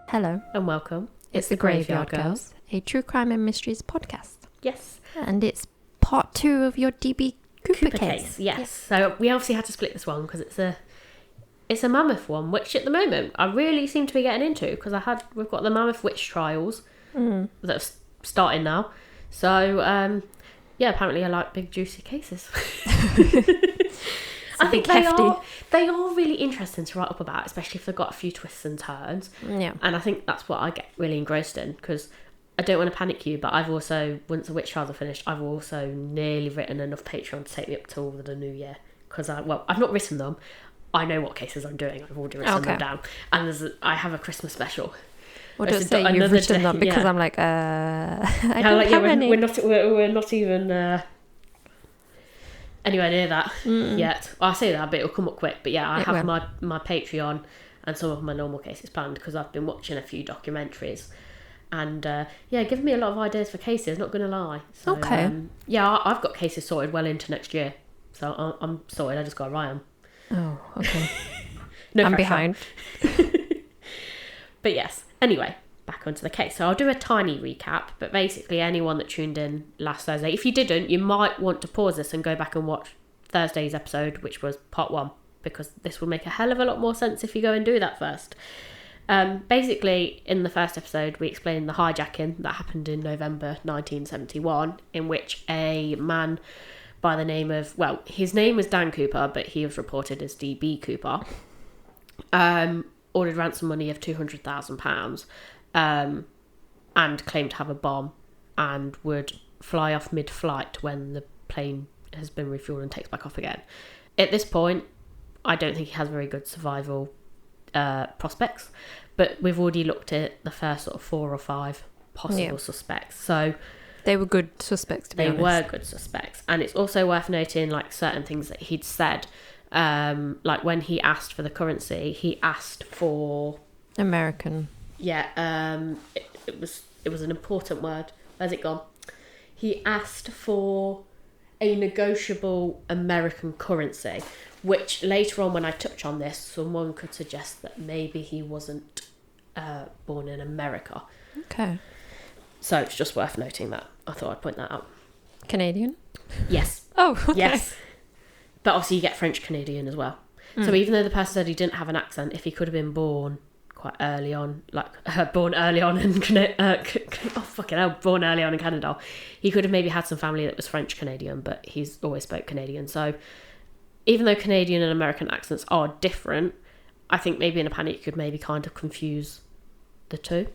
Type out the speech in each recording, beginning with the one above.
Hello. And welcome. It's the Graveyard Girls, a true crime and mysteries podcast. Yes. And it's part 2 of your D.B.Cooper case. Yes. So we obviously had to split this one because it's a mammoth one, which at the moment I really seem to be getting into because we've got the mammoth witch trials that are starting now. So apparently I like big juicy cases. I think they are really interesting to write up about, especially if they've got a few twists and turns. Yeah. And I think that's what I get really engrossed in, because I don't want to panic you, but I've also, once the witch trials are finished, I've also nearly written enough Patreon to take me up till the new year. Because I've not written them. I know what cases I'm doing. I've already written them down. And I have a Christmas special. Well, don't say you've written them because I'm like, I don't have any. We're not even anywhere near that yet. I say that, but it'll come up quick. But yeah, I have my Patreon and some of my normal cases planned because I've been watching a few documentaries. And giving me a lot of ideas for cases, not going to lie. So, okay. I've got cases sorted well into next year. So I'm sorted, I just got to write them. Oh, okay. No I'm pressure. behind. But yes, anyway, back onto the case. So I'll do a tiny recap, but basically anyone that tuned in last Thursday, if you didn't, you might want to pause this and go back and watch Thursday's episode, which was part 1, because this will make a hell of a lot more sense if you go and do that first. Basically, in the first episode, we explained the hijacking that happened in November 1971, in which a man by the name of, his name was Dan Cooper, but he was reported as D.B. Cooper, ordered ransom money of £200,000 and claimed to have a bomb and would fly off mid-flight when the plane has been refueled and takes back off again. At this point, I don't think he has very good survival prospects, but we've already looked at the first sort of 4 or 5 possible suspects. So they were good suspects, to be honest. They were good suspects. And it's also worth noting, like, certain things that he'd said. Like, when he asked for the currency, he asked for... American. Yeah, it was an important word. Where's it gone? He asked for a negotiable American currency, which later on when I touch on this, someone could suggest that maybe he wasn't born in America. Okay. So it's just worth noting that. I thought I'd point that out. Canadian? Yes. Oh, okay. Yes. But obviously you get French Canadian as well. So even though the person said he didn't have an accent, if he could have been born quite early on, born early on in born early on in Canada, he could have maybe had some family that was French Canadian, but he's always spoke Canadian. So even though Canadian and American accents are different, I think maybe in a panic you could maybe kind of confuse the two.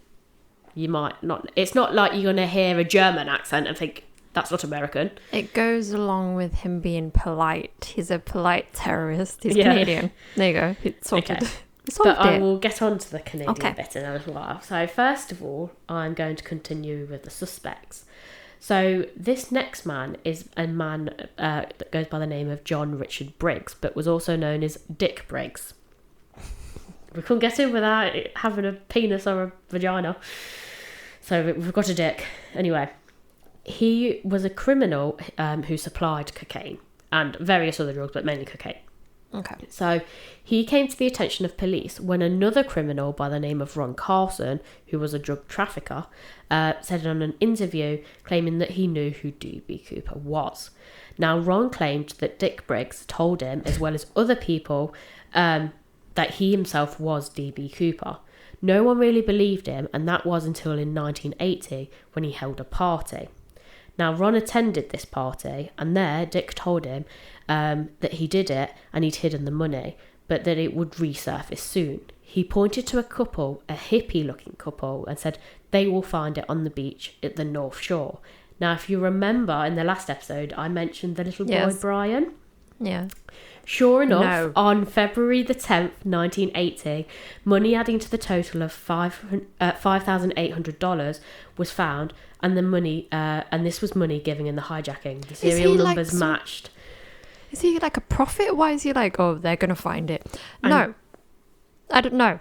You might not. It's not like you're going to hear a German accent and think that's not American. It goes along with him being polite. He's a polite terrorist. He's Canadian. There you go. It's sorted. Okay. But I will get on to the Canadian bit in a little while. So first of all, I'm going to continue with the suspects. So this next man is a man that goes by the name of John Richard Briggs, but was also known as Dick Briggs. We couldn't get in without having a penis or a vagina. So we've got a dick. Anyway, he was a criminal who supplied cocaine and various other drugs, but mainly cocaine. Okay. So he came to the attention of police when another criminal by the name of Ron Carlson, who was a drug trafficker, said on an interview claiming that he knew who D.B. Cooper was. Now, Ron claimed that Dick Briggs told him, as well as other people, that he himself was D.B. Cooper. No one really believed him, and that was until in 1980 when he held a party. Now, Ron attended this party, and there Dick told him that he did it and he'd hidden the money, but that it would resurface soon. He pointed to a couple, a hippie-looking couple, and said they will find it on the beach at the North Shore. Now, if you remember in the last episode, I mentioned the little boy Brian. Yeah. Sure enough, on February the 10th, 1980, money adding to the total of $5,800 was found, and the money, and this was money given in the hijacking. The serial numbers matched. Is he like a prophet? Why is he like, oh, they're gonna find it? No, I don't know.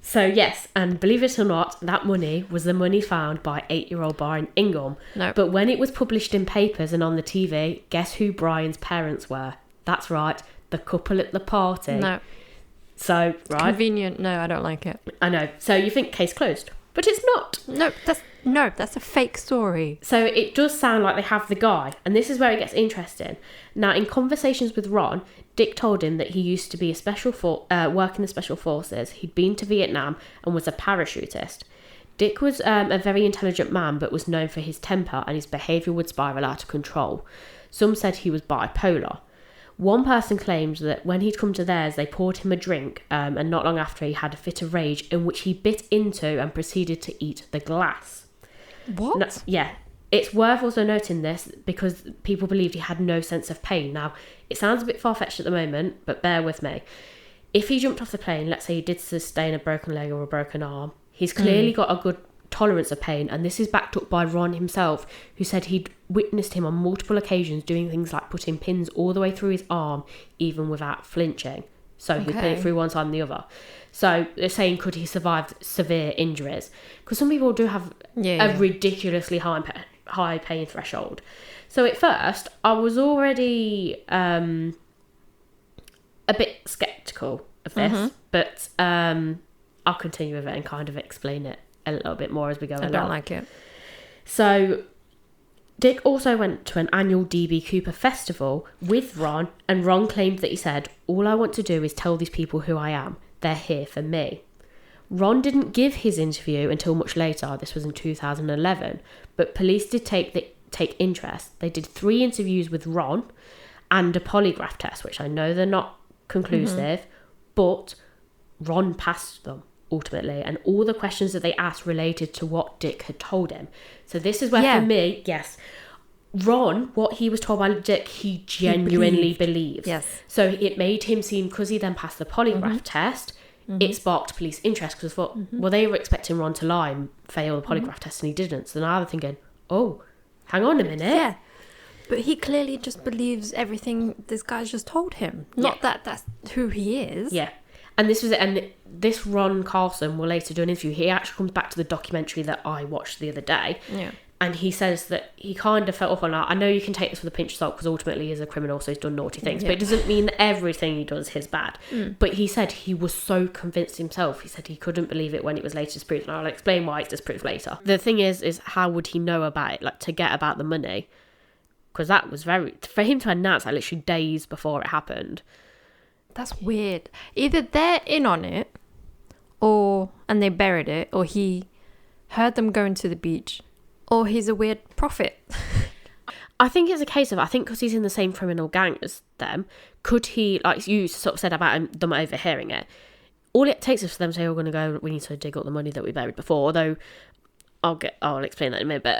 So yes, and believe it or not, that money was the money found by 8-year-old Brian Ingham. No. But when it was published in papers and on the TV, guess who Brian's parents were? That's right, the couple at the party. No. So, right. Convenient. No, I don't like it. I know. So you think case closed, but it's not. No, that's a fake story. So it does sound like they have the guy, and this is where it gets interesting. Now, in conversations with Ron, Dick told him that he used to be work in the special forces. He'd been to Vietnam and was a parachutist. Dick was a very intelligent man, but was known for his temper, and his behaviour would spiral out of control. Some said he was bipolar. One person claimed that when he'd come to theirs, they poured him a drink, and not long after he had a fit of rage in which he bit into and proceeded to eat the glass. What? No, yeah. It's worth also noting this because people believed he had no sense of pain. Now, it sounds a bit far-fetched at the moment, but bear with me. If he jumped off the plane, let's say he did sustain a broken leg or a broken arm, he's clearly got a good tolerance of pain, and this is backed up by Ron himself, who said he'd witnessed him on multiple occasions doing things like putting pins all the way through his arm, even without flinching. So he'd put it through one side and the other. So they're saying, could he survive severe injuries? Because some people do have a ridiculously high pain threshold. So at first, I was already a bit sceptical of this, but I'll continue with it and kind of explain it a little bit more as we go along. I don't like it. So Dick also went to an annual D.B.Cooper festival with Ron, and Ron claimed that he said, "All I want to do is tell these people who I am. They're here for me." Ron didn't give his interview until much later. This was in 2011, but police did take interest. They did 3 interviews with Ron and a polygraph test, which I know they're not conclusive, but Ron passed them ultimately, and all the questions that they asked related to what Dick had told him. So this is where, for me, yes, Ron, what he was told by Dick, he genuinely believes. Yes. So it made him seem, because he then passed the polygraph test, it sparked police interest, because I thought, well, they were expecting Ron to lie and fail the polygraph test, and he didn't. So now they're thinking, oh, hang on a minute. Yeah. But he clearly just believes everything this guy's just told him. Not that that's who he is. Yeah. And this was it. And this Ron Carlson will later do an interview. He actually comes back to the documentary that I watched the other day. Yeah. And he says that he kind of felt off on that. I know you can take this with a pinch of salt because ultimately he's a criminal, so he's done naughty things. But it doesn't mean that everything he does is bad. But he said he was so convinced himself. He said he couldn't believe it when it was later disproved. And I'll explain why it's disproved later. The thing is how would he know about it? Like, to get about the money. Because that was for him to announce that literally days before it happened. That's weird. Either they're in on it, and they buried it, or he heard them going to the beach, or he's a weird prophet. I think it's a case of, I think because he's in the same criminal gang as them, could he, like you sort of said about them overhearing it, all it takes is for them to say, we're going to go, we need to dig up the money that we buried before, although I'll explain that in a minute, but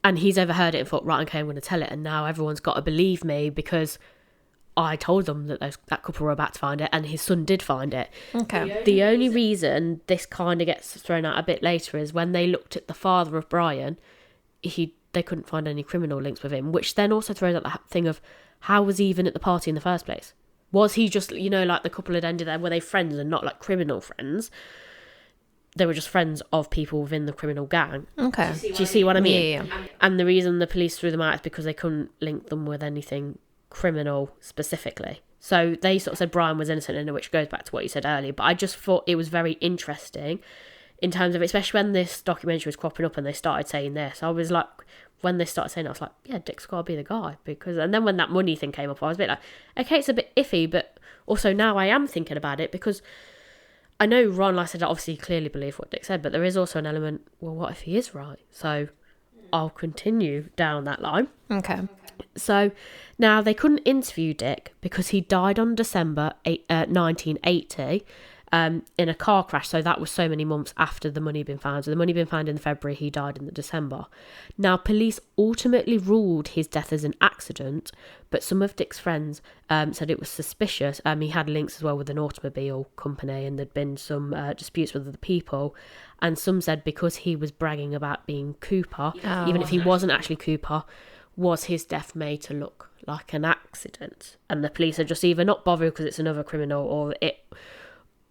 and he's overheard it and thought, right, okay, I'm going to tell it, and now everyone's got to believe me because I told them that that couple were about to find it, and his son did find it. Okay. The only reason this kind of gets thrown out a bit later is when they looked at the father of Brian, they couldn't find any criminal links with him, which then also throws out the thing of how was he even at the party in the first place? Was he just, like the couple had ended there, were they friends and not like criminal friends? They were just friends of people within the criminal gang. Okay. Do you see what I mean? Yeah. And the reason the police threw them out is because they couldn't link them with anything criminal specifically. So they sort of said Brian was innocent, and which goes back to what you said earlier. But I just thought it was very interesting in terms of, especially when this documentary was cropping up and they started saying this, I was like, when they started saying it, I was like, yeah, Dick's got to be the guy. And then when that money thing came up, I was a bit like, okay, it's a bit iffy, but also now I am thinking about it because I know Ron, like I said, obviously clearly believed what Dick said, but there is also an element, well, what if he is right? So I'll continue down that line. Okay. So now they couldn't interview Dick because he died on December 1980 in a car crash. So that was so many months after the money had been found. So the money had been found in February, he died in the December. Now police ultimately ruled his death as an accident, but some of Dick's friends said it was suspicious. He had links as well with an automobile company, and there'd been some disputes with other people. And some said because he was bragging about being Cooper, even if he wasn't actually Cooper, was his death made to look like an accident. And the police are just either not bothered because it's another criminal, or it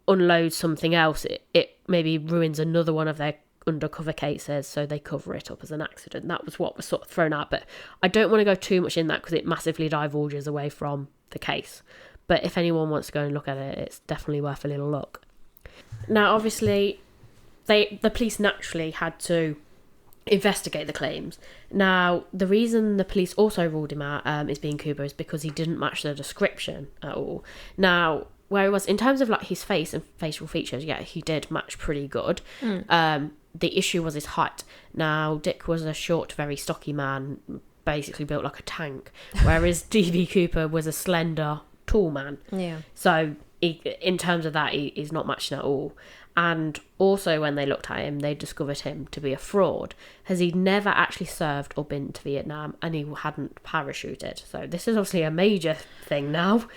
unloads something else. It maybe ruins another one of their undercover cases, so they cover it up as an accident. That was what was sort of thrown out. But I don't want to go too much in that because it massively divulges away from the case. But if anyone wants to go and look at it, it's definitely worth a little look. Now, obviously, the police naturally had to investigate the claims. Now, the reason the police also ruled him out as being Cooper is because he didn't match the description at all. Now, where he was, in terms of like his face and facial features, yeah, he did match pretty good. The issue was his height. Now, Dick was a short, very stocky man, basically built like a tank, whereas D.B. Cooper was a slender, tall man. Yeah. So in terms of that, he's not matching at all. And also when they looked at him, they discovered him to be a fraud, as he'd never actually served or been to Vietnam, and he hadn't parachuted. So this is obviously a major thing now.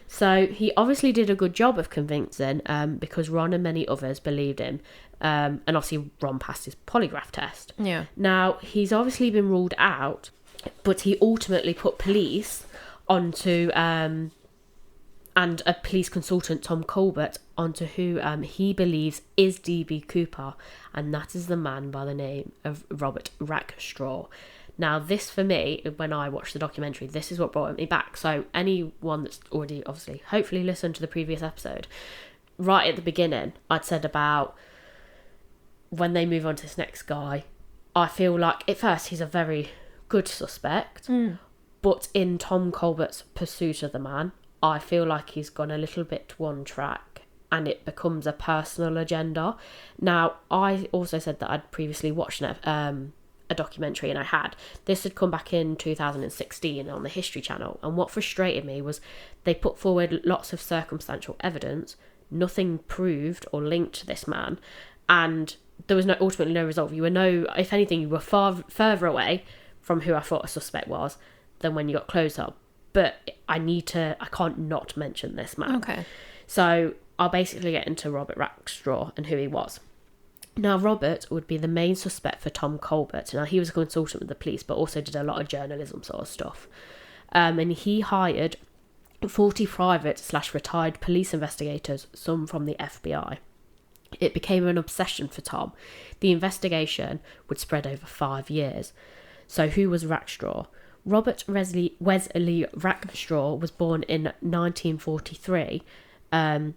So he obviously did a good job of convincing, because Ron and many others believed him. And obviously Ron passed his polygraph test. Yeah. Now, he's obviously been ruled out, but he ultimately put police onto... and a police consultant, Tom Colbert, onto who he believes is D.B. Cooper, and that is the man by the name of Robert Rackstraw. Now, this for me, when I watched the documentary, this is what brought me back. So anyone that's already, obviously, hopefully listened to the previous episode, right at the beginning, I'd said about when they move on to this next guy, I feel like at first he's a very good suspect, but in Tom Colbert's pursuit of the man, I feel like he's gone a little bit to one track and it becomes a personal agenda. Now, I also said that I'd previously watched a documentary, and I had. This had come back in 2016 on the History Channel, and what frustrated me was they put forward lots of circumstantial evidence, nothing proved or linked to this man, and there was ultimately no result. If anything, you were further away from who I thought a suspect was than when you got closer. But I can't not mention this man. Okay. So I'll basically get into Robert Rackstraw and who he was. Now, Robert would be the main suspect for Tom Colbert. Now, he was a consultant with the police, but also did a lot of journalism sort of stuff. And he hired 40 private/retired police investigators, some from the FBI. It became an obsession for Tom. The investigation would spread over 5 years. So who was Rackstraw? Robert Wesley Rackstraw was born in 1943 and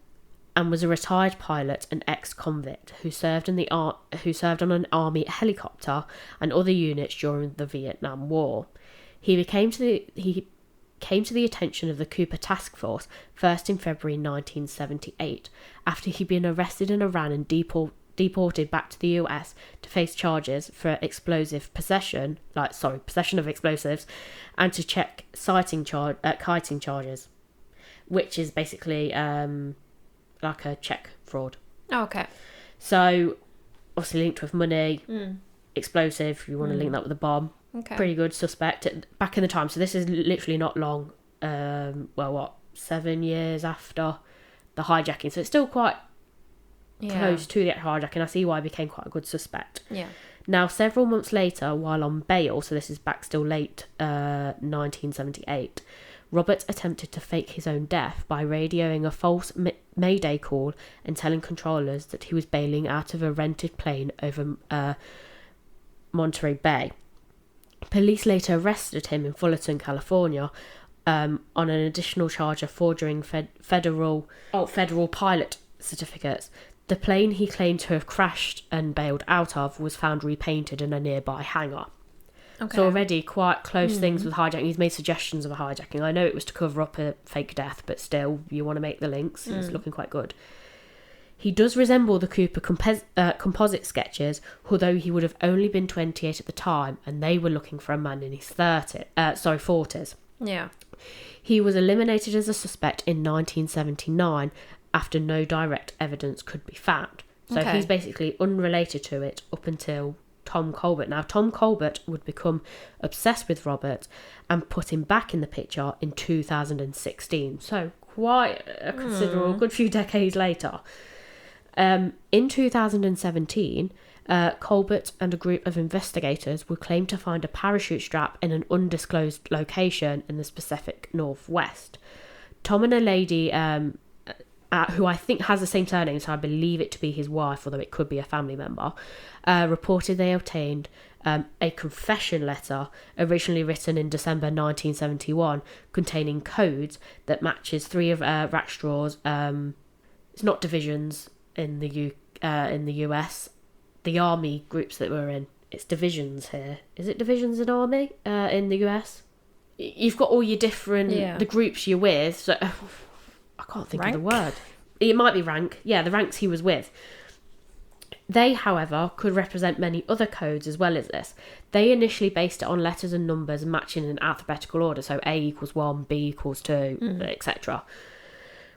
was a retired pilot and ex-convict who served on an army helicopter and other units during the Vietnam War. He came to the attention of the Cooper Task Force first in February 1978 after he'd been arrested in Iran and deported back to the US to face charges for possession of explosives, and to check kiting charges, which is basically like a check fraud. Oh, okay. So obviously linked with money, explosive, you want to link that with a bomb. Okay. Pretty good suspect back in the time. So this is literally not long, 7 years after the hijacking. So it's still quite close to the hijacking. I see why he became quite a good suspect. Yeah. Now, several months later, while on bail, so this is back still late 1978, Robert attempted to fake his own death by radioing a false mayday call and telling controllers that he was bailing out of a rented plane over Monterey Bay. Police later arrested him in Fullerton, California, on an additional charge of forging federal pilot certificates. The plane he claimed to have crashed and bailed out of was found repainted in a nearby hangar. Okay. So already quite close things with hijacking. He's made suggestions of a hijacking. I know it was to cover up a fake death, but still, you want to make the links. It's looking quite good. He does resemble the Cooper composite sketches, although he would have only been 28 at the time, and they were looking for a man in his 40s. Yeah. He was eliminated as a suspect in 1979 after no direct evidence could be found. So he's basically unrelated to it up until Tom Colbert. Now, Tom Colbert would become obsessed with Robert and put him back in the picture in 2016. So quite a considerable, good few decades later. In 2017, Colbert and a group of investigators would claim to find a parachute strap in an undisclosed location in the Pacific Northwest. Tom and a lady who I think has the same surname, so I believe it to be his wife, although it could be a family member, reported they obtained a confession letter originally written in December 1971 containing codes that matches three of Rackstraw's, it's not divisions in the US, the army groups that we're in. It's divisions here. Is it divisions in army in the US? You've got all your different, the groups you're with. So I can't think Rank? of the word. It might be rank. Yeah, the ranks he was with. They, however, could represent many other codes as well as this. They initially based it on letters and numbers matching in alphabetical order. So A equals 1, B equals 2, etc.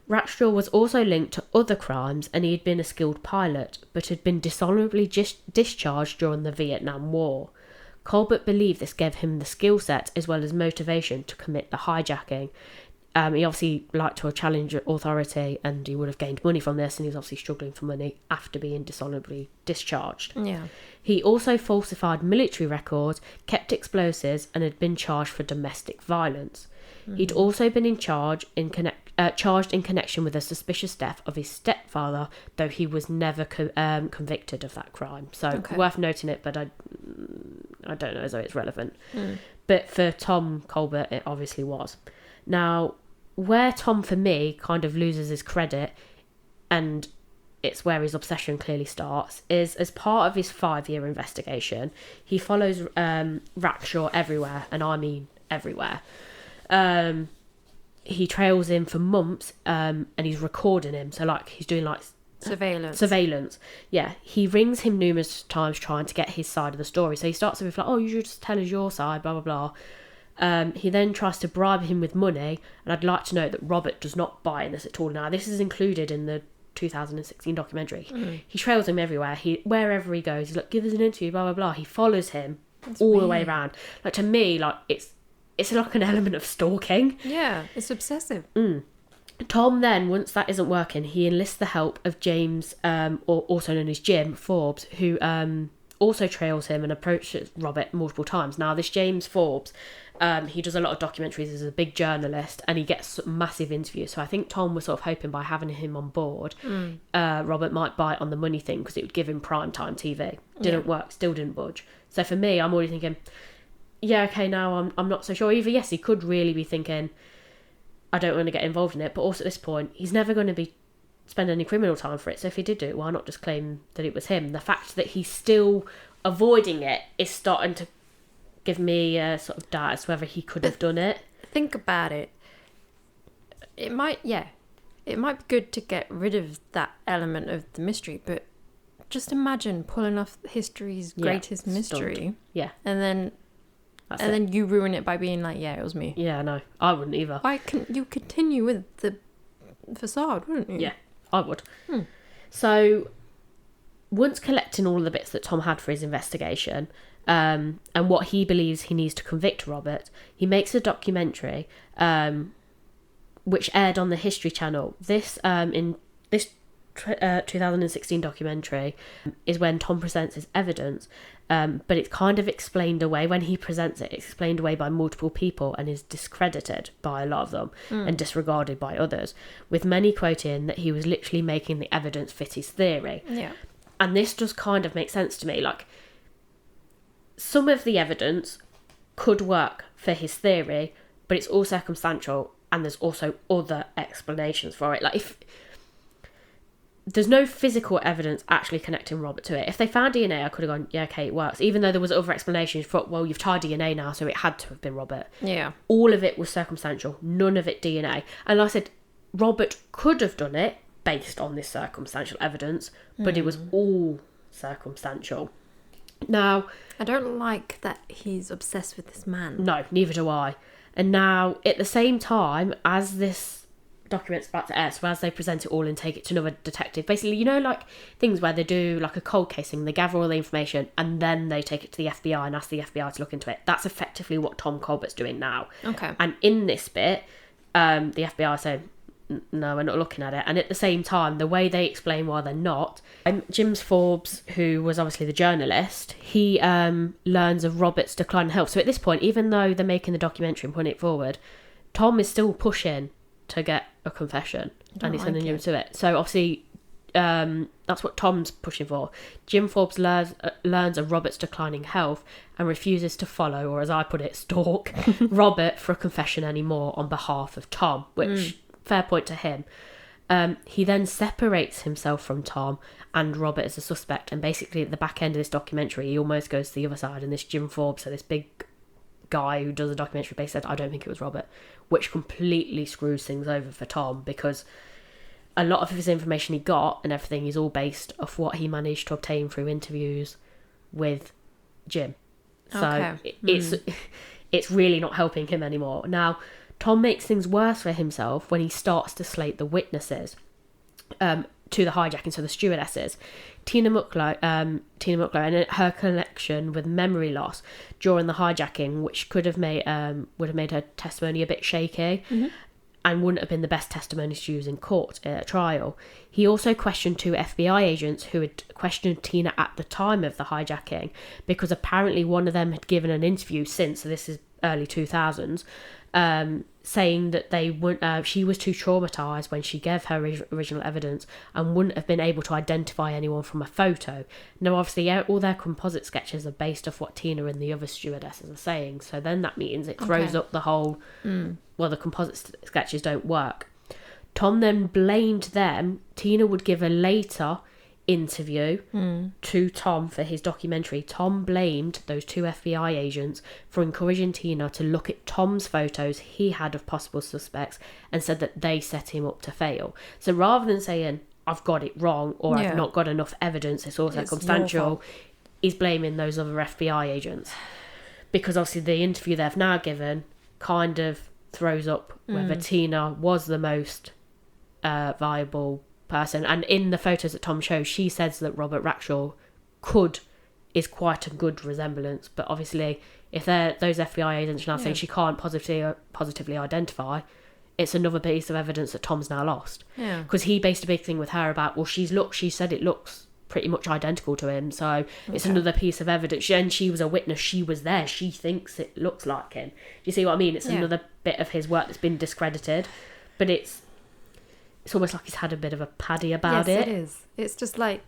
Rackstraw was also linked to other crimes, and he had been a skilled pilot, but had been dishonourably discharged during the Vietnam War. Colbert believed this gave him the skill set as well as motivation to commit the hijacking. He obviously liked to challenge authority, and he would have gained money from this, and he was obviously struggling for money after being dishonourably discharged. Yeah. He also falsified military records, kept explosives, and had been charged for domestic violence. He'd also been charged in connection with the suspicious death of his stepfather, though he was never convicted of that crime. So worth noting it, but I don't know as though it's relevant. But for Tom Colbert, it obviously was. Now, where Tom, for me, kind of loses his credit, and it's where his obsession clearly starts, is as part of his 5-year investigation, he follows Rackshaw everywhere, and I mean everywhere. He trails him for months, and he's recording him. So, like, he's doing, like... Surveillance. Yeah. He rings him numerous times trying to get his side of the story. So he starts with, like, oh, you should just tell us your side, blah, blah, blah. He then tries to bribe him with money, and I'd like to note that Robert does not buy in this at all. Now, this is included in the 2016 documentary. He trails him everywhere. Wherever he goes, he's like, give us an interview, blah, blah, blah. He follows him all the way around. Like, to me, like, it's like an element of stalking. Yeah, it's obsessive. Tom then, once that isn't working, he enlists the help of James, or also known as Jim Forbes, who also trails him and approaches Robert multiple times. Now, this James Forbes, he does a lot of documentaries, he's a big journalist, and he gets massive interviews. So I think Tom was sort of hoping by having him on board, Robert might bite on the money thing because it would give him primetime TV. Didn't work, still didn't budge. So for me, I'm already thinking... yeah, okay, now I'm not so sure. Either, yes, he could really be thinking, I don't want to get involved in it, but also at this point, he's never going to spend any criminal time for it. So if he did do it, why not just claim that it was him? The fact that he's still avoiding it is starting to give me a sort of doubt as to whether he could have done it. Think about it. It might be good to get rid of that element of the mystery, but just imagine pulling off history's greatest mystery. Stunned. Yeah. And then you ruin it by being like, yeah, it was me. Yeah, no, I wouldn't either. Why couldn't you continue with the facade, wouldn't you? Yeah, I would. So, once collecting all the bits that Tom had for his investigation, and what he believes he needs to convict Robert, he makes a documentary, which aired on the History Channel. This 2016 documentary is when Tom presents his evidence, but it's kind of explained away. When he presents it, it's explained away by multiple people and is discredited by a lot of them and disregarded by others, with many quoting that he was literally making the evidence fit his theory. Yeah. And this does kind of make sense to me. Like, some of the evidence could work for his theory, but it's all circumstantial, and there's also other explanations for it. Like, if there's no physical evidence actually connecting Robert to it. If they found DNA, I could have gone, yeah, okay, it works. Even though there was other explanations for, well, you've tied DNA now, so it had to have been Robert. Yeah. All of it was circumstantial, none of it DNA. And like I said, Robert could have done it based on this circumstantial evidence, but it was all circumstantial. Now, I don't like that he's obsessed with this man. No, neither do I. And now, at the same time, as this document's about to air, so as they present it all and take it to another detective, basically, you know, like things where they do like a cold casing, they gather all the information and then they take it to the FBI and ask the FBI to look into it. That's effectively what Tom Colbert's doing now. Okay. And in this bit, the FBI say, no, we're not looking at it. And at the same time, the way they explain why they're not, James Forbes, who was obviously the journalist, he learns of Robert's decline in health. So at this point, even though they're making the documentary and putting it forward, Tom is still pushing to get a confession, and he's sending him to it. So obviously, that's what Tom's pushing for. Jim Forbes learns of Robert's declining health and refuses to follow, or as I put it, stalk, Robert for a confession anymore on behalf of Tom, which, fair point to him. He then separates himself from Tom and Robert as a suspect, and basically at the back end of this documentary, he almost goes to the other side, and this Jim Forbes, so this big guy who does the documentary, basically said, I don't think it was Robert, which completely screws things over for Tom, because a lot of his information he got and everything is all based off what he managed to obtain through interviews with Jim. So it's really not helping him anymore. Now, Tom makes things worse for himself when he starts to slate the witnesses to the hijacking, so the stewardesses. Tina Mucklow and her connection with memory loss during the hijacking, which would have made her testimony a bit shaky. And wouldn't have been the best testimony to use in court at a trial. He also questioned 2 FBI agents who had questioned Tina at the time of the hijacking, because apparently one of them had given an interview since, so this is early 2000s, saying that she was too traumatised when she gave her original evidence and wouldn't have been able to identify anyone from a photo. Now, obviously, all their composite sketches are based off what Tina and the other stewardesses are saying, so then that means it throws up the whole, well, the composite sketches don't work. Tom then blamed them. Tina would give a later interview to Tom for his documentary. Tom blamed those 2 FBI agents for encouraging Tina to look at Tom's photos he had of possible suspects and said that they set him up to fail. So rather than saying, I've got it wrong, or I've not got enough evidence, it's all circumstantial, he's blaming those other FBI agents. Because obviously the interview they've now given kind of throws up whether Tina was the most viable person. And in the photos that Tom shows, she says that Robert Rackshaw is quite a good resemblance, but obviously if those FBI agents are now saying she can't positively identify, it's another piece of evidence that Tom's now lost, because he based a big thing with her about, well, she said it looks pretty much identical to him, so it's another piece of evidence, and she was a witness, she was there, she thinks it looks like him. Do you see what I mean? It's another bit of his work that's been discredited, but it's almost like he's had a bit of a paddy about it. Yes, it is. It's just like,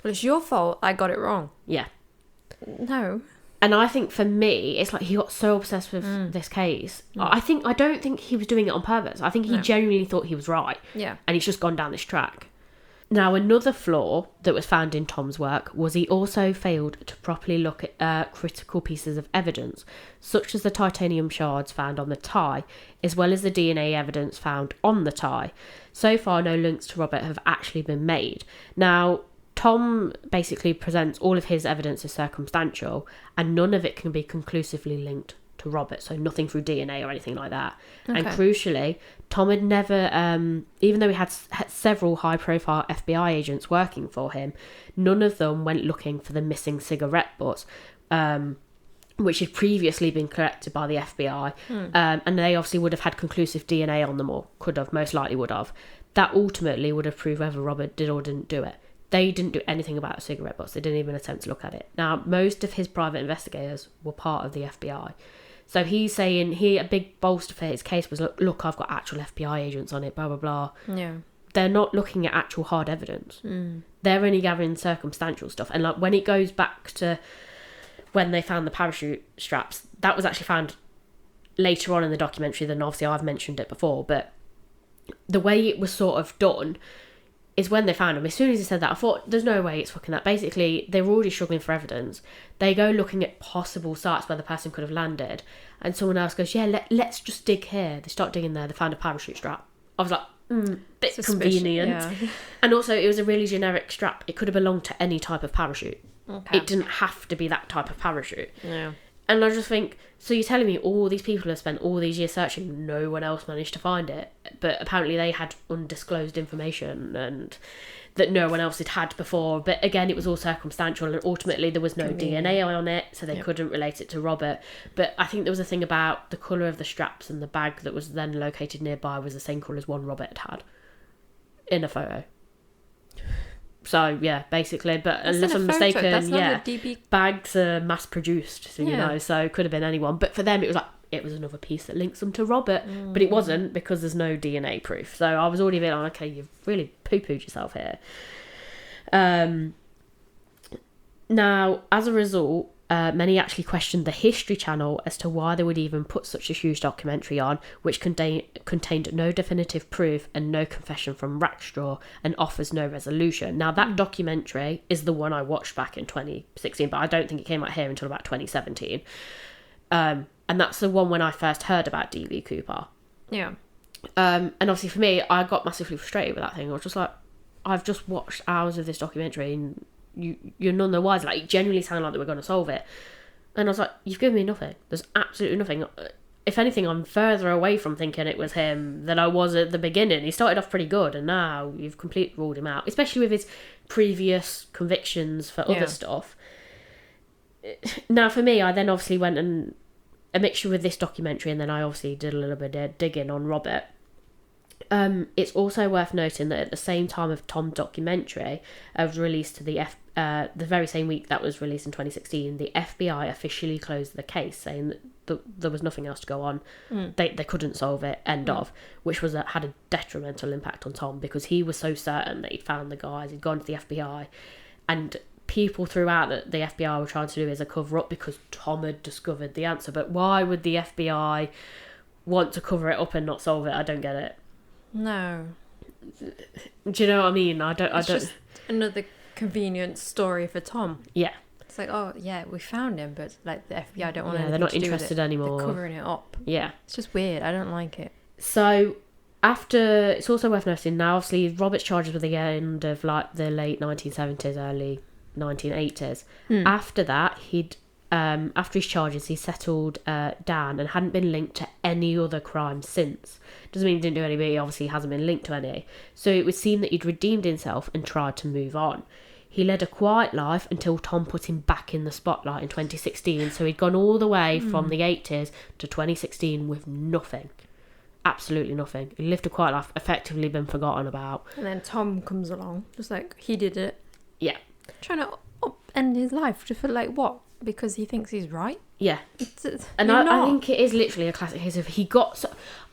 well, it's your fault, I got it wrong. Yeah. No. And I think for me, it's like he got so obsessed with this case. I don't think he was doing it on purpose. I think he genuinely thought he was right. Yeah. And he's just gone down this track. Now, another flaw that was found in Tom's work was he also failed to properly look at critical pieces of evidence, such as the titanium shards found on the tie, as well as the DNA evidence found on the tie. So far, no links to Robert have actually been made. Now, Tom basically presents all of his evidence as circumstantial, and none of it can be conclusively linked to Robert, so nothing through DNA or anything like that. Okay. And crucially, Tom had never, even though he had several high-profile FBI agents working for him, none of them went looking for the missing cigarette butts, which had previously been collected by the FBI, and they obviously would have had conclusive DNA on them, or most likely would have. That ultimately would have proved whether Robert did or didn't do it. They didn't do anything about the cigarette butts. They didn't even attempt to look at it. Now, most of his private investigators were part of the FBI. So he's saying a big bolster for his case was, look, I've got actual FBI agents on it, blah, blah, blah. Yeah. They're not looking at actual hard evidence. They're only gathering circumstantial stuff. And like when it goes back to when they found the parachute straps, that was actually found later on in the documentary than obviously I've mentioned it before. But the way it was sort of done is when they found them. As soon as he said that, I thought, there's no way it's fucking that. Basically, they were already struggling for evidence. They go looking at possible sites where the person could have landed, and someone else goes, let's just dig here. They start digging there. They found a parachute strap. I was like, bit convenient. Yeah. And also, it was a really generic strap. It could have belonged to any type of parachute. Okay. It didn't have to be that type of parachute. Yeah. And I just think, so you're telling me all these people have spent all these years searching, no one else managed to find it, but apparently they had undisclosed information and that no one else had before. But again, it was all circumstantial, and ultimately there was no DNA on it, so they couldn't relate it to Robert. But I think there was a thing about the colour of the straps, and the bag that was then located nearby was the same colour as one Robert had in a photo. So, yeah, basically, but that's unless I'm mistaken, that's not a DB... bags are mass-produced, so, you know, so it could have been anyone. But for them, it was like, it was another piece that links them to Robert. But it wasn't, because there's no DNA proof. So I was already a bit like, okay, you've really poo-pooed yourself here. Now, as a result, many actually questioned the History Channel as to why they would even put such a huge documentary on, which contained no definitive proof and no confession from Rackstraw and offers no resolution. Now, that documentary is the one I watched back in 2016, but I don't think it came out here until about 2017. And that's the one when I first heard about D.B. Cooper. Yeah. And obviously for me, I got massively frustrated with that thing. I was just like, I've just watched hours of this documentary and you're none the wiser. Like, it genuinely sounded like they were going to solve it. And I was like, you've given me nothing. There's absolutely nothing. If anything, I'm further away from thinking it was him than I was at the beginning. He started off pretty good, and now you've completely ruled him out, especially with his previous convictions for other stuff. Now, for me, I then obviously went and a mixture with this documentary, and then I obviously did a little bit of digging on Robert. It's also worth noting that at the same time of Tom's documentary was released to the very same week that was released in 2016, the FBI officially closed the case, saying that there was nothing else to go on. They couldn't solve it. End of. Which had a detrimental impact on Tom, because he was so certain that he'd found the guys, he'd gone to the FBI, and people throughout that the FBI were trying to do is a cover up because Tom had discovered the answer. But why would the FBI want to cover it up and not solve it? I don't get it. No. Do you know what I mean? It's just another convenient story for Tom. Yeah. It's like, oh yeah, we found him, but like the FBI don't want anything they're not to do with interested it. anymore. They're covering it up. Yeah. It's just weird. I don't like it. So it's also worth noting now, obviously Robert's charges were the end of like the late 1970s, early 1980s. After that, after his charges, he settled down and hadn't been linked to any other crime since. Doesn't mean he didn't do any, but he obviously hasn't been linked to any. So it would seem that he'd redeemed himself and tried to move on. He led a quiet life until Tom put him back in the spotlight in 2016. So he'd gone all the way from the 80s to 2016 with nothing. Absolutely nothing. He lived a quiet life, effectively been forgotten about. And then Tom comes along, just like, he did it. Yeah. Trying to end his life, just for like what? Because he thinks he's right? Yeah. And I think it is literally a classic case of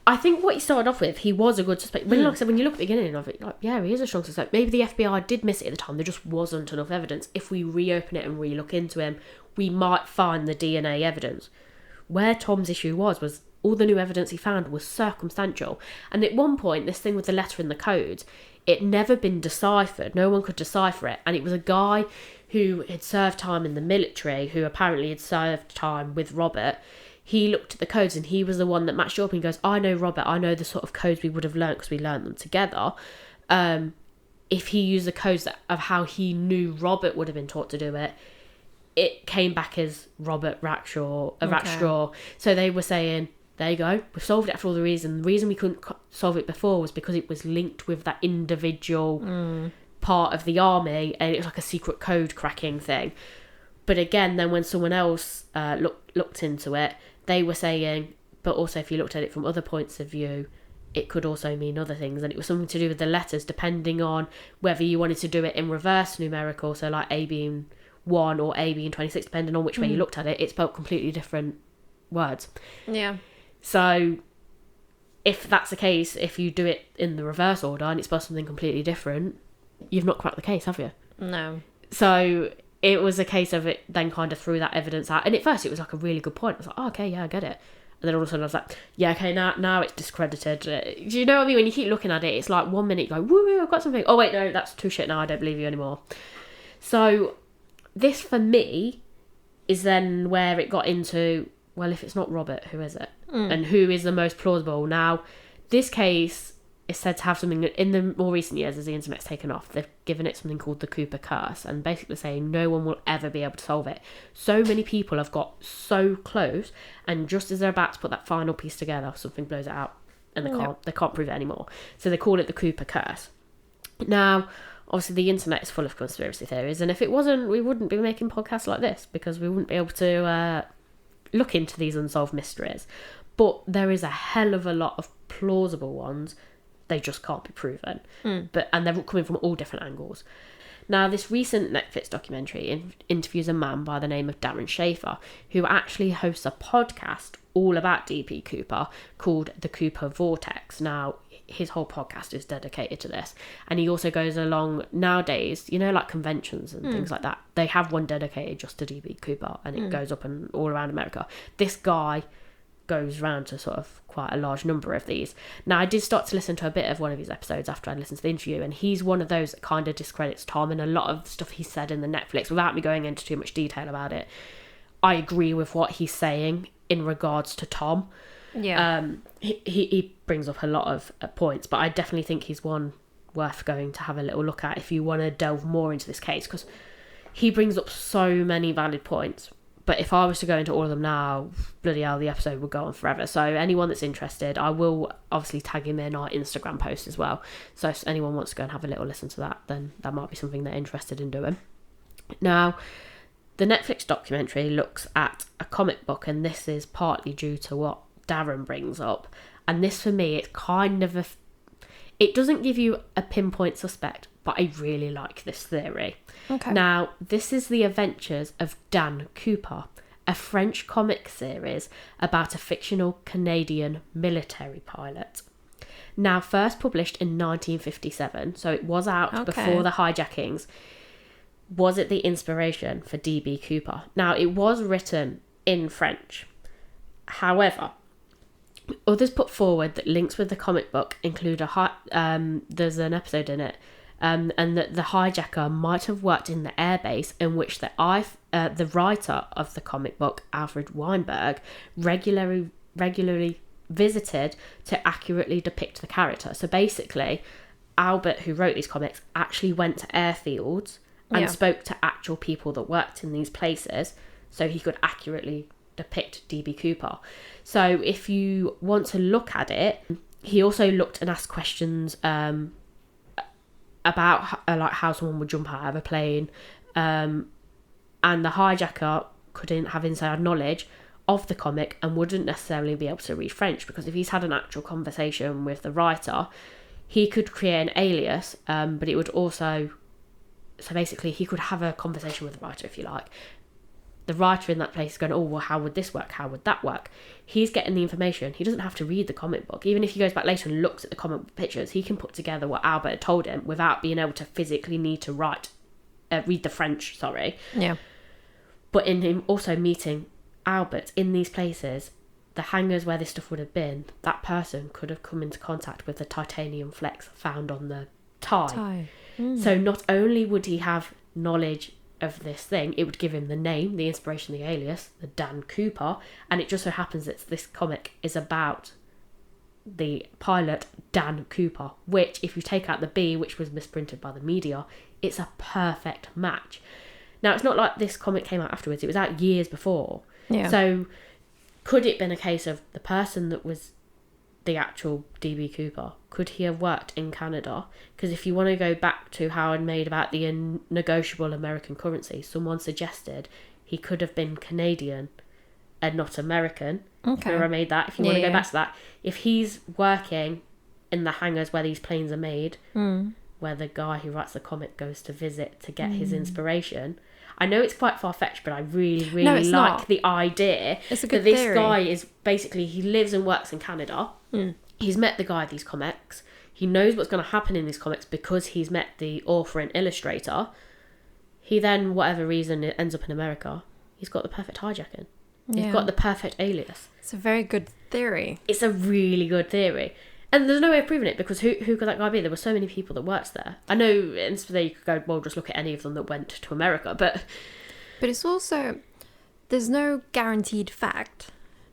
I think what he started off with, he was a good suspect. Like I said, when you look at the beginning of it, like, yeah, he is a strong suspect. Maybe the FBI did miss it at the time. There just wasn't enough evidence. If we reopen it and re-look into him, we might find the DNA evidence. Where Tom's issue was all the new evidence he found was circumstantial. And at one point, this thing with the letter in the codes, it never been deciphered. No one could decipher it. And it was a guy who had served time in the military, who apparently had served time with Robert. He looked at the codes and he was the one that matched up, and he goes, I know Robert, I know the sort of codes we would have learnt because we learnt them together. If he used the codes of how he knew Robert would have been taught to do it, it came back as Robert Rackstraw. So they were saying, there you go, we've solved it after all the reason. The reason we couldn't solve it before was because it was linked with that individual part of the army, and it was like a secret code cracking thing. But again, then when someone else looked into it, they were saying, but also if you looked at it from other points of view, it could also mean other things. And it was something to do with the letters, depending on whether you wanted to do it in reverse numerical, so like A being 1 or A being 26, depending on which way you looked at it, it spelled completely different words. Yeah. So if that's the case, if you do it in the reverse order and it spells something completely different, you've not cracked the case, have you? No. So it was a case of it then kind of threw that evidence out. And at first it was like a really good point. I was like, oh, okay, yeah, I get it. And then all of a sudden I was like, yeah, okay, now it's discredited. Do you know what I mean? When you keep looking at it, it's like 1 minute you go, woo, I've got something. Oh, wait, no, that's too shit now. I don't believe you anymore. So this, for me, is then where it got into, well, if it's not Robert, who is it? And who is the most plausible? Now, this case is said to have something in the more recent years, as the internet's taken off, they've given it something called the Cooper curse, and basically saying no one will ever be able to solve it. So many people have got so close, and just as they're about to put that final piece together, something blows it out, and they can't prove it anymore. So they call it the Cooper curse. Now, obviously the internet is full of conspiracy theories, and if it wasn't, we wouldn't be making podcasts like this, because we wouldn't be able to look into these unsolved mysteries. But there is a hell of a lot of plausible ones. They just can't be proven. And they're coming from all different angles. Now, this recent Netflix documentary interviews a man by the name of Darren Schaefer, who actually hosts a podcast all about D.B. Cooper called The Cooper Vortex. Now, his whole podcast is dedicated to this. And he also goes along nowadays, you know, like conventions and things like that. They have one dedicated just to D.B. Cooper, and it goes up and all around America. This guy goes round to sort of quite a large number of these. Now, I did start to listen to a bit of one of his episodes after I listened to the interview, and he's one of those that kind of discredits Tom, and a lot of stuff he said in the Netflix, without me going into too much detail about it, I agree with what he's saying in regards to Tom. Yeah. He brings up a lot of points, but I definitely think he's one worth going to have a little look at if you want to delve more into this case, because he brings up so many valid points. But if I was to go into all of them now, bloody hell, the episode would go on forever. So anyone that's interested, I will obviously tag him in our Instagram post as well. So if anyone wants to go and have a little listen to that, then that might be something they're interested in doing. Now, the Netflix documentary looks at a comic book, and this is partly due to what Darren brings up. And this, for me, it's kind of it doesn't give you a pinpoint suspect, but I really like this theory. Okay. Now, this is the adventures of Dan Cooper, a French comic series about a fictional Canadian military pilot. Now, first published in 1957, so it was out before the hijackings. Was it the inspiration for D.B. Cooper? Now, it was written in French. However, others put forward that links with the comic book include there's an episode in it, and that the hijacker might have worked in the airbase in which the writer of the comic book, Alfred Weinberg, regularly visited to accurately depict the character. So basically, Albert, who wrote these comics, actually went to airfields and spoke to actual people that worked in these places so he could accurately depict D.B. Cooper. So if you want to look at it, he also looked and asked questions about like how someone would jump out of a plane, and the hijacker couldn't have inside knowledge of the comic and wouldn't necessarily be able to read French, because if he's had an actual conversation with the writer, he could create an alias, but it would also, so basically he could have a conversation with the writer, if you like. The writer in that place is going, oh, well, how would this work? How would that work? He's getting the information. He doesn't have to read the comic book. Even if he goes back later and looks at the comic book pictures, he can put together what Albert had told him without being able to physically need to read the French, sorry. Yeah. But in him also meeting Albert in these places, the hangars where this stuff would have been, that person could have come into contact with the titanium flecks found on the tie. So not only would he have knowledge of this thing, it would give him the name, the inspiration, the alias, the Dan Cooper, and it just so happens that this comic is about the pilot Dan Cooper, which, if you take out the B, which was misprinted by the media, it's a perfect match. Now, it's not like this comic came out afterwards, it was out years before. Yeah. So could it have been a case of the person that was the actual D.B. Cooper, could he have worked in Canada? Because if you want to go back to how I'd made about the negotiable American currency, someone suggested he could have been Canadian and not American. Okay. Remember I made that? If you want to go back to that, if he's working in the hangars where these planes are made, where the guy who writes the comic goes to visit to get his inspiration, I know it's quite far-fetched, but I really, really like the idea it's a good that this theory. guy is basically, he lives and works in Canada. He's met the guy of these comics. He knows what's going to happen in these comics because he's met the author and illustrator. He then, whatever reason, it ends up in America. He's got the perfect hijacking. He's got the perfect alias. It's a very good theory. It's a really good theory. And there's no way of proving it, because who could that guy be? There were so many people that worked there. I know, instead you could go, well, just look at any of them that went to America, but it's also, there's no guaranteed fact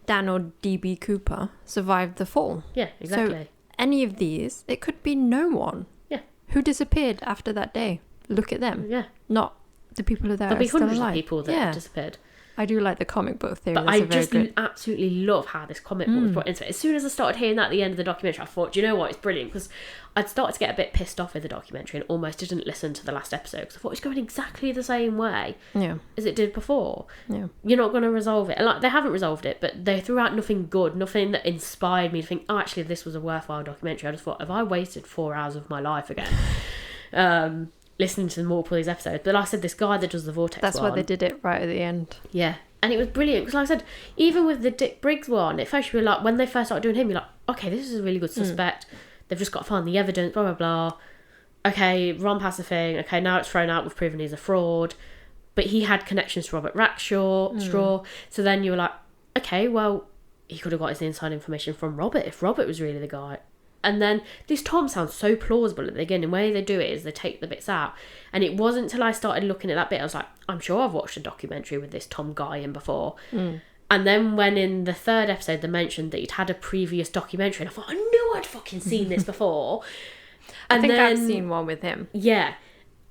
Dan or D.B. Cooper survived the fall. yeah, exactly. So any of these, it could be no one. Yeah. Who disappeared after that day. Look at them. Yeah. Not the people that There'll are be still hundreds alive. of people that disappeared. I do like the comic book theory. But That's I a very just good... absolutely love how this comic book was brought into it. As soon as I started hearing that at the end of the documentary, I thought, do you know what, it's brilliant, because I'd started to get a bit pissed off with the documentary and almost didn't listen to the last episode, because I thought it's going exactly the same way as it did before. Yeah. You're not going to resolve it. And like, they haven't resolved it, but they threw out nothing good, nothing that inspired me to think, oh, actually, this was a worthwhile documentary. I just thought, have I wasted 4 hours of my life again? listening to multiple of these episodes. But like I said, this guy that does the Vortex That's one, why they did it right at the end. yeah. And it was brilliant. Because like I said, even with the Dick Briggs one, at first you were like, when they first started doing him, you're like, okay, this is a really good suspect. They've just got to find the evidence, blah, blah, blah. Okay, Ron passed the thing. Okay, now it's thrown out. We've proven he's a fraud. But he had connections to Robert Straw. So then you were like, okay, well, he could have got his inside information from Robert if Robert was really the guy. And then this Tom sounds so plausible at the beginning. The way they do it is they take the bits out. And it wasn't until I started looking at that bit, I was like, I'm sure I've watched a documentary with this Tom guy in before. And then when in the third episode they mentioned that he'd had a previous documentary, and I thought, I knew I'd fucking seen this before. I think I've seen one with him. Yeah.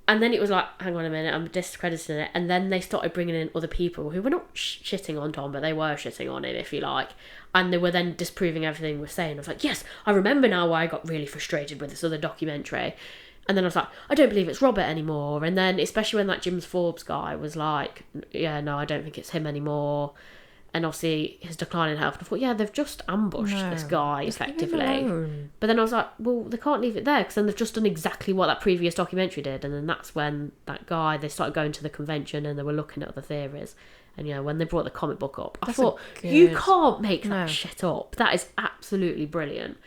And then it was like, hang on a minute, I'm discrediting it. And then they started bringing in other people who were not shitting on Tom, but they were shitting on him, if you like. And they were then disproving everything we're saying. I was like, yes, I remember now why I got really frustrated with this other documentary. And then I was like, I don't believe it's Robert anymore. And then, especially when that Jim Forbes guy was like, yeah, no, I don't think it's him anymore. And obviously his decline in health. I thought, yeah, they've just ambushed this guy effectively. But then I was like, well, they can't leave it there because then they've just done exactly what that previous documentary did. And then that's when that guy, they started going to the convention and they were looking at other theories. And, you know, when they brought the comic book up, I thought, you can't make that shit up. That is absolutely brilliant.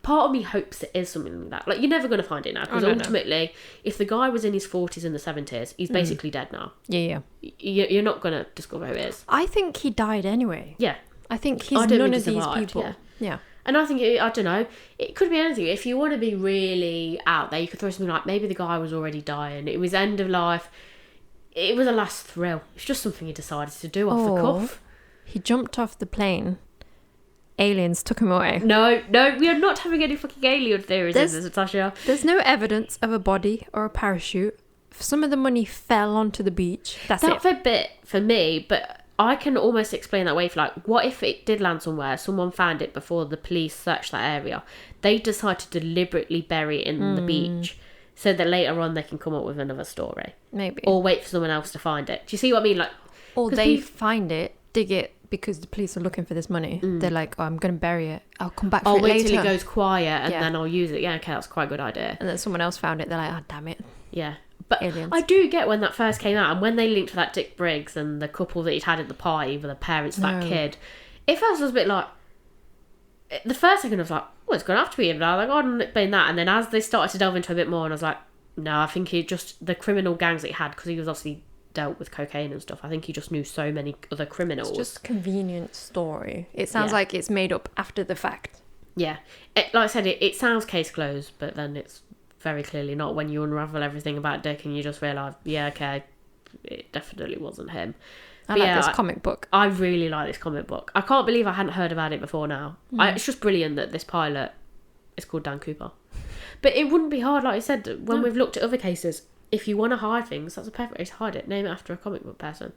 Part of me hopes it is something like that. Like, you're never going to find it now. Because ultimately, if the guy was in his 40s and the 70s, he's basically dead now. Yeah. You're not going to discover who it is. I think he died anyway. Yeah. I think he's none of these people. Yeah. And I think, I don't know, it could be anything. If you want to be really out there, you could throw something like, maybe the guy was already dying. It was end of life. It was a last thrill. It's just something he decided to do off the cuff. He jumped off the plane. Aliens took him away. No, we are not having any fucking alien theories in this, Natasha. There's no evidence of a body or a parachute. Some of the money fell onto the beach. That's it. That bit for me, but I can almost explain that way. For like, what if it did land somewhere, someone found it before the police searched that area, they decide to deliberately bury it in the beach so that later on they can come up with another story. Maybe. Or wait for someone else to find it. Do you see what I mean? Like, or they find it, dig it, because the police are looking for this money. They're like, oh, I'm going to bury it. I'll come back for it later. I'll wait till it goes quiet and then I'll use it. Yeah, okay, that's quite a good idea. And then someone else found it. They're like, oh, damn it. Yeah. But Aliens. I do get when that first came out and when they linked to that Dick Briggs and the couple that he'd had at the party with the parents of that kid, it first was a bit like, the first second I was like, oh, it's going to have to be him. I was like, oh, I didn't explain that. And then as they started to delve into a bit more, and I was like, no, I think he just, the criminal gangs that he had, because he was obviously dealt with cocaine and stuff, I think he just knew so many other criminals. It's just a convenient story. It sounds like it's made up after the fact. Yeah. Like I said, it sounds case closed, but then it's very clearly not when you unravel everything about Dick and you just realise, yeah, okay, it definitely wasn't him. I like this comic book. I really like this comic book. I can't believe I hadn't heard about it before now. It's just brilliant that this pilot is called Dan Cooper. But it wouldn't be hard, like I said, when we've looked at other cases. If you want to hide things, that's a perfect way to hide it. Name it after a comic book person.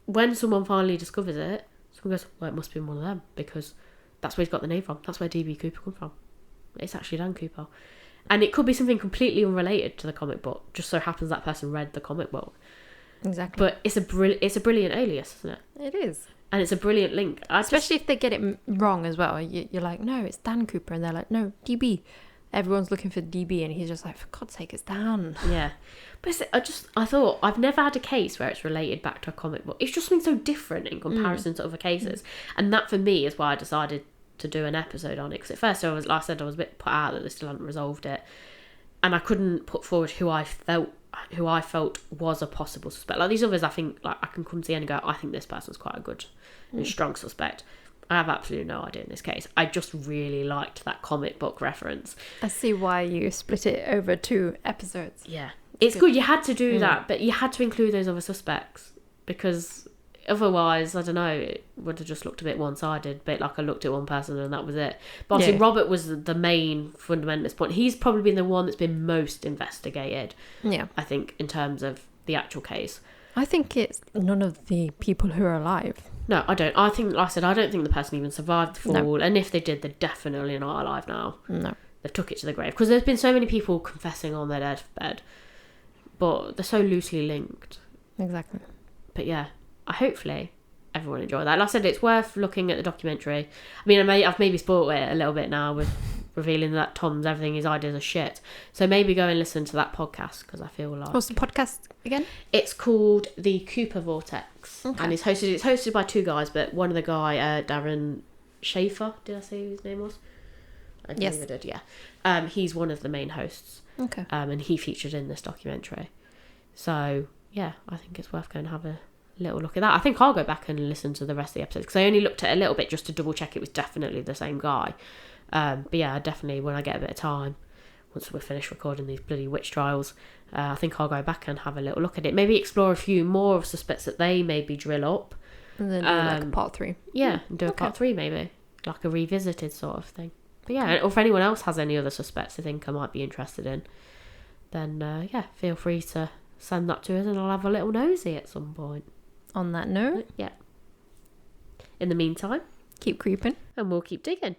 When someone finally discovers it, someone goes, well, it must have been one of them, because that's where he's got the name from. That's where D.B.Cooper come from. It's actually Dan Cooper. And it could be something completely unrelated to the comic book. Just so happens that person read the comic book. Exactly. But it's a brilliant alias, isn't it? It is. And it's a brilliant link. Especially if they get it wrong as well. You're like, no, it's Dan Cooper. And they're like, no, DB. Everyone's looking for DB, and he's just like, for God's sake, it's Dan. Yeah. But I thought, I've never had a case where it's related back to a comic book. It's just something so different in comparison to other cases. And that, for me, is why I decided to do an episode on it. Because at first, I was a bit put out that they still hadn't resolved it. And I couldn't put forward who I felt was a possible suspect. Like, these others, I think, like, I can come to the end and go, I think this person's quite a good and strong suspect. I have absolutely no idea in this case. I just really liked that comic book reference. I see why you split it over 2 episodes. Yeah. It's good. You had to do that, but you had to include those other suspects, because otherwise, I don't know, it would have just looked a bit one-sided, a bit like I looked at one person and that was it. But obviously Robert was the main fundamentalist point. He's probably been the one that's been most investigated, I think, in terms of the actual case. I think it's none of the people who are alive. No, I don't. I think, like I said, I don't think the person even survived the fall. No. And if they did, they're definitely not alive now. No. They've took it to the grave. Because there's been so many people confessing on their deathbed. But they're so loosely linked. Exactly. But yeah, hopefully everyone enjoyed that. Like I said, it's worth looking at the documentary. I mean, I've maybe spoiled it a little bit now with revealing that Tom's everything, his ideas are shit. So maybe go and listen to that podcast, because I feel like... What's the podcast again? It's called The Cooper Vortex. Okay. And it's hosted by two guys, but one of the guy, Darren Schaefer, did I say his name was? I Yes. believe I did, yeah. He's one of the main hosts. Okay. And he featured in this documentary. So, yeah, I think it's worth going to have a little look at that. I think I'll go back and listen to the rest of the episodes, because I only looked at it a little bit just to double check it was definitely the same guy. But yeah, definitely when I get a bit of time, once we're finished recording these bloody witch trials, I think I'll go back and have a little look at it. Maybe explore a few more of suspects that they maybe drill up. And then do like a part 3. Yeah, and do a part 3 maybe. Like a revisited sort of thing. But yeah, or if anyone else has any other suspects they think I might be interested in, then yeah, feel free to send that to us and I'll have a little nosy at some point. On that note, Yeah. In the meantime, keep creeping. and we'll keep digging.